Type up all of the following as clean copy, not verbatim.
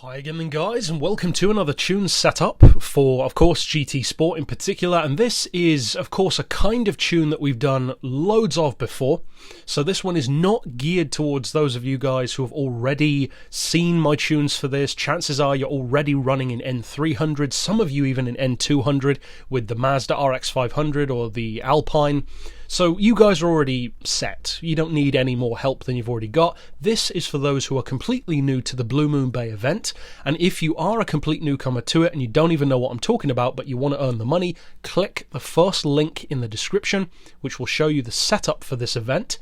Hi again then guys, and welcome to another tune setup for, of course, GT Sport in particular, and this is, of course, a kind of tune that we've done loads of before. So this one is not geared towards those of you guys who have already seen my tunes for this. Chances are you're already running in N300, some of you even in N200 with the Mazda RX-500 or the Alpine. So you guys are already set. You don't need any more help than you've already got. This is for those who are completely new to the Blue Moon Bay event. And if you are a complete newcomer to it and you don't even know what I'm talking about, but you want to earn the money, click the first link in the description, which will show you the setup for this event.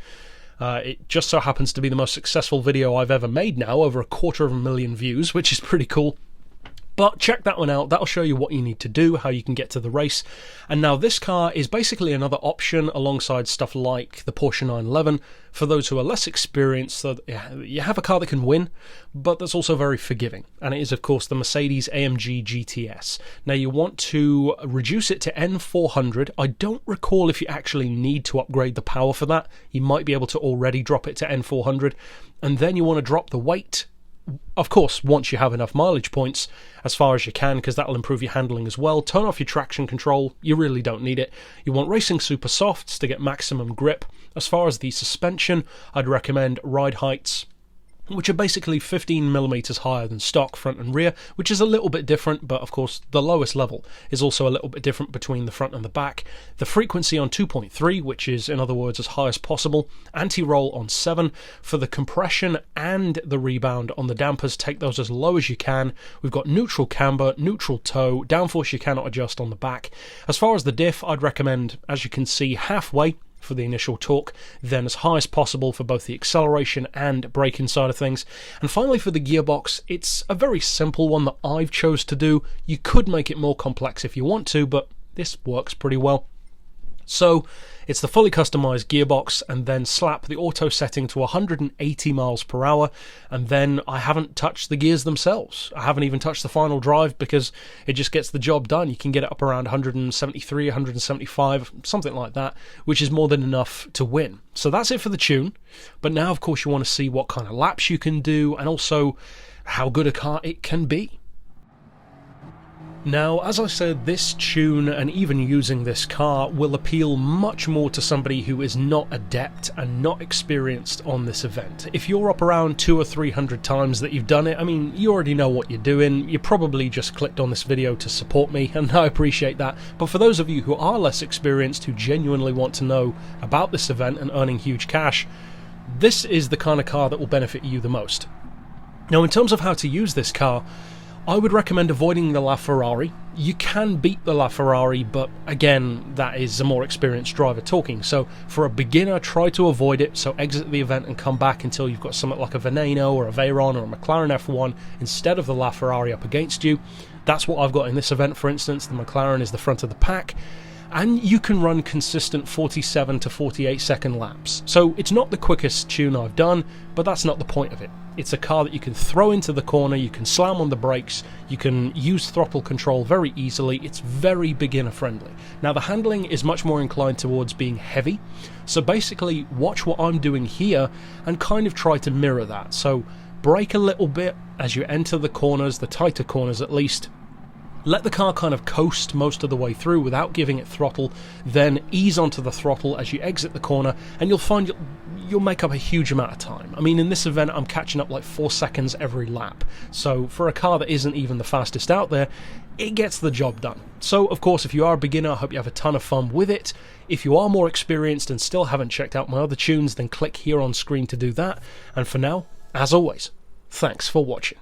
It just so happens to be the most successful video I've ever made now, over 250,000 views, which is pretty cool. But check that one out, that'll show you what you need to do, how you can get to the race. And now this car is basically another option alongside stuff like the Porsche 911 for those who are less experienced, so that you have a car that can win, but that's also very forgiving. And it is, of course, the Mercedes-AMG GTS. Now you want to reduce it to N400. I don't recall if you actually need to upgrade the power for that. You might be able to already drop it to N400. And then you want to drop the weight, of course, once you have enough mileage points, as far as you can, because that'll improve your handling as well. Turn off your traction control, you really don't need it. You want racing super softs to get maximum grip. As far as the suspension, I'd recommend ride heights, which are basically 15mm higher than stock front and rear, which is a little bit different, but of course the lowest level is also a little bit different between the front and the back. The frequency on 2.3, which is in other words as high as possible. Anti-roll on 7. For the compression and the rebound on the dampers, take those as low as you can. We've got neutral camber, neutral toe, downforce you cannot adjust on the back. As far as the diff, I'd recommend, as you can see, halfway for the initial torque, then as high as possible for both the acceleration and braking side of things. And finally for the gearbox, it's a very simple one that I've chose to do. You could make it more complex if you want to, but this works pretty well. So it's the fully customized gearbox, and then slap the auto setting to 180 miles per hour, and then I haven't touched the gears themselves. I haven't even touched the final drive because it just gets the job done. You can get it up around 173, 175, something like that, which is more than enough to win. So that's it for the tune. But now, of course, you want to see what kind of laps you can do, and also how good a car it can be. Now, as I said, this tune and even using this car will appeal much more to somebody who is not adept and not experienced on this event. If you're up around 200 or 300 times that you've done it, I mean, you already know what you're doing. You probably just clicked on this video to support me, and I appreciate that. But for those of you who are less experienced, who genuinely want to know about this event and earning huge cash, this is the kind of car that will benefit you the most. Now, in terms of how to use this car, I would recommend avoiding the LaFerrari. You can beat the LaFerrari, but again, that is a more experienced driver talking. So for a beginner, try to avoid it. So exit the event and come back until you've got something like a Veneno or a Veyron or a McLaren F1 instead of the LaFerrari up against you. That's what I've got in this event, for instance. The McLaren is the front of the pack. And you can run consistent 47 to 48 second laps. So it's not the quickest tune I've done, but that's not the point of it. It's a car that you can throw into the corner, you can slam on the brakes, you can use throttle control very easily. It's very beginner friendly. Now the handling is much more inclined towards being heavy, so basically watch what I'm doing here and kind of try to mirror that. So brake a little bit as you enter the corners, the tighter corners at least. Let the car kind of coast most of the way through without giving it throttle, then ease onto the throttle as you exit the corner, and you'll find you'll make up a huge amount of time. I mean, in this event, I'm catching up like 4 seconds every lap. So for a car that isn't even the fastest out there, it gets the job done. So, of course, if you are a beginner, I hope you have a ton of fun with it. If you are more experienced and still haven't checked out my other tunes, then click here on screen to do that. And for now, as always, thanks for watching.